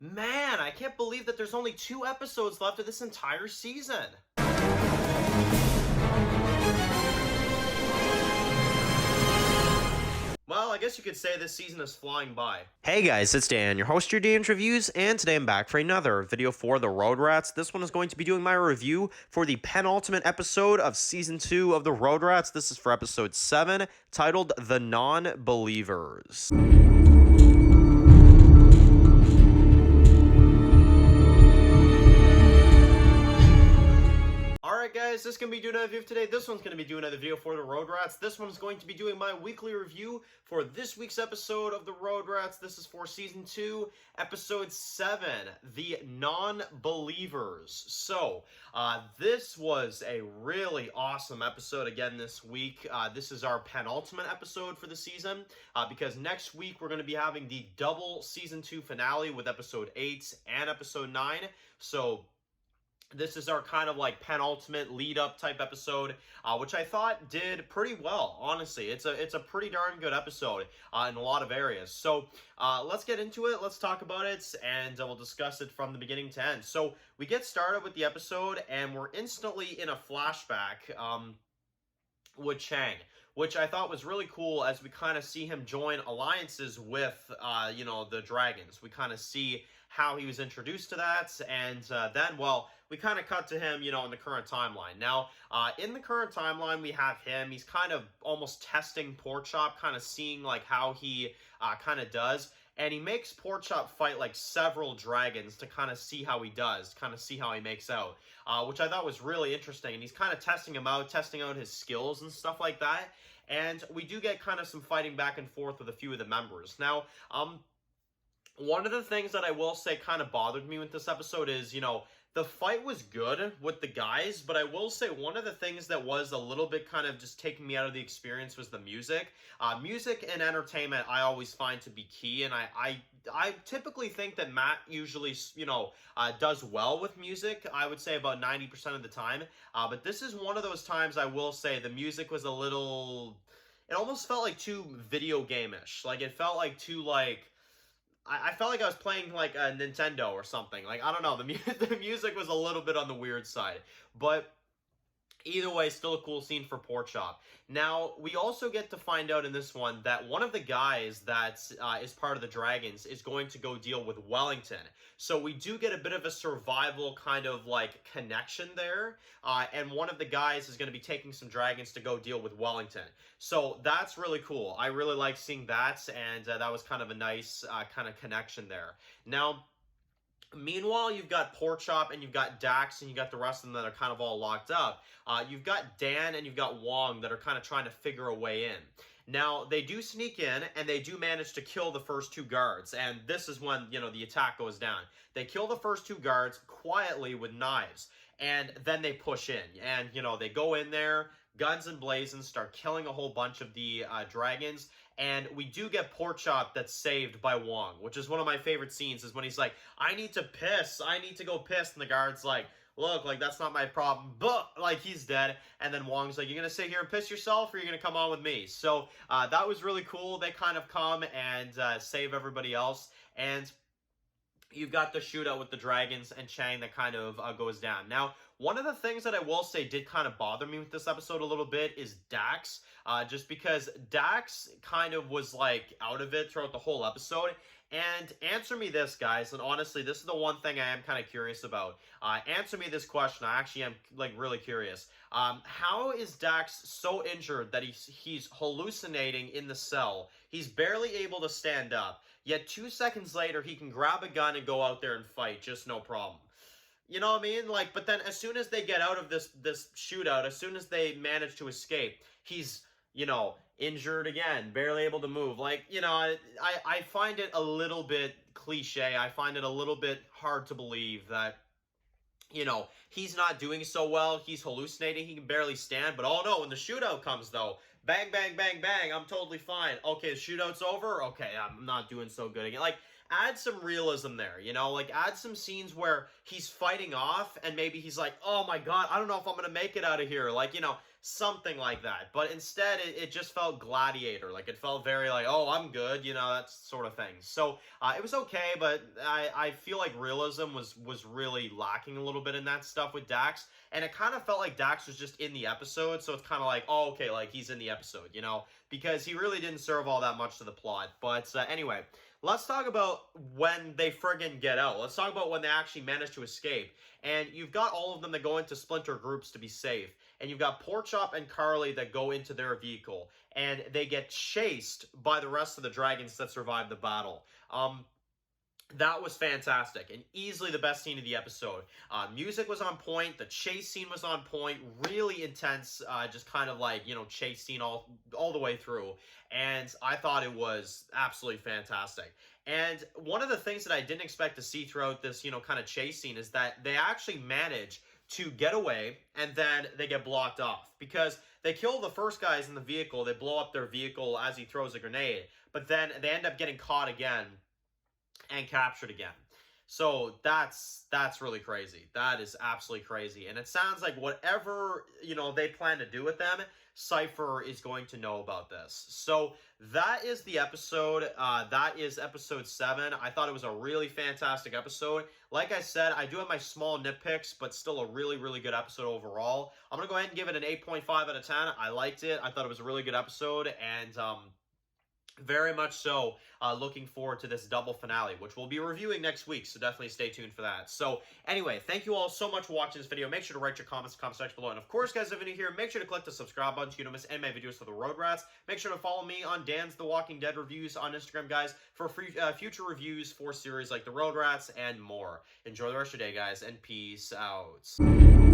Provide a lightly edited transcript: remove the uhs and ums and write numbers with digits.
Man, I can't believe that there's only 2 episodes left of this entire season. Well, I guess you could say this season is flying by. Hey guys, it's Dan, your host, your Dan's Reviews, and today I'm back for another video for The Road Rats. This one is going to be doing my review for the penultimate episode of Season 2 of The Road Rats. This is for Episode 7, titled The Non-Believers. Alright guys, this is going to be doing another video today. This one's going to be doing another video for The Road Rats. This one's going to be doing my weekly review for this week's episode of The Road Rats. This is for Season 2, Episode 7, The Non-Believers. So, this was a really awesome episode again this week. This is our penultimate episode for the season, because next week we're going to be having the double Season 2 finale with Episode 8 and Episode 9. So, this is our kind of like penultimate lead-up type episode, which I thought did pretty well, honestly. It's a pretty darn good episode in a lot of areas. So let's get into it, let's talk about it, and we'll discuss it from the beginning to end. So we get started with the episode, and we're instantly in a flashback with Chang, which I thought was really cool as we kind of see him join alliances with, the dragons. We kind of see how he was introduced to that, and then, well, we kind of cut to him, in the current timeline. Now, in the current timeline, we have him. He's kind of almost testing Porkchop, kind of seeing, like, how he kind of does. And he makes Porkchop fight, like, several dragons to kind of see how he does, kind of see how he makes out, which I thought was really interesting. And he's kind of testing him out, testing out his skills and stuff like that. And we do get kind of some fighting back and forth with a few of the members. Now, one of the things that I will say kind of bothered me with this episode is, the fight was good with the guys, but I will say one of the things that was a little bit kind of just taking me out of the experience was the music. Music and entertainment I always find to be key, and I typically think that Matt usually, does well with music. I would say about 90% of the time. But this is one of those times I will say the music was a little... It almost felt like too video game-ish. Like, it felt like too, like... I felt like I was playing, like, a Nintendo or something. Like, I don't know, the music was a little bit on the weird side. But either way, still a cool scene for Porkchop. Now, we also get to find out in this one that one of the guys that is part of the Dragons is going to go deal with Wellington. So we do get a bit of a survival kind of, like, connection there. And one of the guys is going to be taking some dragons to go deal with Wellington. So that's really cool. I really like seeing that, and that was kind of a nice kind of connection there. Now, meanwhile, you've got Porkchop and you've got Dax and you've got the rest of them that are kind of all locked up. You've got Dan and you've got Wong that are kind of trying to figure a way in. Now, they do sneak in and they do manage to kill the first 2 guards. And this is when, the attack goes down. They kill the first 2 guards quietly with knives. And then they push in. And, they go in there, guns and blazing, start killing a whole bunch of the dragons. And we do get Porkchop that's saved by Wong, which is one of my favorite scenes, is when he's like, I need to piss, I need to go piss, and the guard's like, look, like, that's not my problem, but, like, he's dead, and then Wong's like, you're gonna sit here and piss yourself, or you're gonna come on with me? So, that was really cool. They kind of come and save everybody else, and you've got the shootout with the dragons and Chang that kind of goes down. Now, one of the things that I will say did kind of bother me with this episode a little bit is Dax. Just because Dax kind of was, like, out of it throughout the whole episode. And answer me this, guys, and honestly, this is the one thing I am kind of curious about. Answer me this question. I actually am, like, really curious. How is Dax so injured that he's hallucinating in the cell? He's barely able to stand up. Yet 2 seconds later, he can grab a gun and go out there and fight, just no problem. You know what I mean? Like, but then as soon as they get out of this shootout, as soon as they manage to escape, he's, injured again, barely able to move. Like, I find it a little bit cliche. I find it a little bit hard to believe that, he's not doing so well. He's hallucinating. He can barely stand. But oh no, when the shootout comes, though, bang, bang, bang, bang, I'm totally fine. Okay, the shootout's over. Okay, I'm not doing so good again. Like, add some realism there, like, add some scenes where he's fighting off and maybe he's like, oh my god, I don't know if I'm gonna make it out of here. Like, something like that. But instead, it just felt Gladiator. Like, it felt very like, oh, I'm good, you know, that sort of thing. So it was okay, but I feel like realism was really lacking a little bit in that stuff with Dax. And it kind of felt like Dax was just in the episode, so it's kind of like, oh, okay, like, he's in the episode, you know? Because he really didn't serve all that much to the plot. But anyway, let's talk about when they friggin' get out. Let's talk about when they actually manage to escape. And you've got all of them that go into splinter groups to be safe. And you've got Porkchop and Carly that go into their vehicle. And they get chased by the rest of the dragons that survive the battle. That was fantastic and easily the best scene of the episode. Music was on point. The chase scene was on point. Really intense, just kind of like, you know, chase scene all the way through. And I thought it was absolutely fantastic. And one of the things that I didn't expect to see throughout this, you know, kind of chase scene is that they actually manage to get away and then they get blocked off. Because they kill the first guys in the vehicle. They blow up their vehicle as he throws a grenade. But then they end up getting caught again and captured again. So that's really crazy. That is absolutely crazy. And it sounds like whatever, you know, they plan to do with them, Cypher is going to know about this. So that is the episode. That is episode 7. I thought it was a really fantastic episode. Like I said, I do have my small nitpicks, but still a really, really good episode overall. I'm going to go ahead and give it an 8.5 out of 10. I liked it. I thought it was a really good episode. And, very much so looking forward to this double finale, which we'll be reviewing next week, so definitely stay tuned for that. So anyway, thank you all so much for watching this video. Make sure to write your comments in the comment section below. And of course, guys, if you're new here, make sure to click the subscribe button so you don't miss any of my videos for the Road Rats. Make sure to follow me on Dan's The Walking Dead reviews on Instagram, guys, for future reviews for series like the Road Rats and more. Enjoy the rest of your day, guys, and peace out.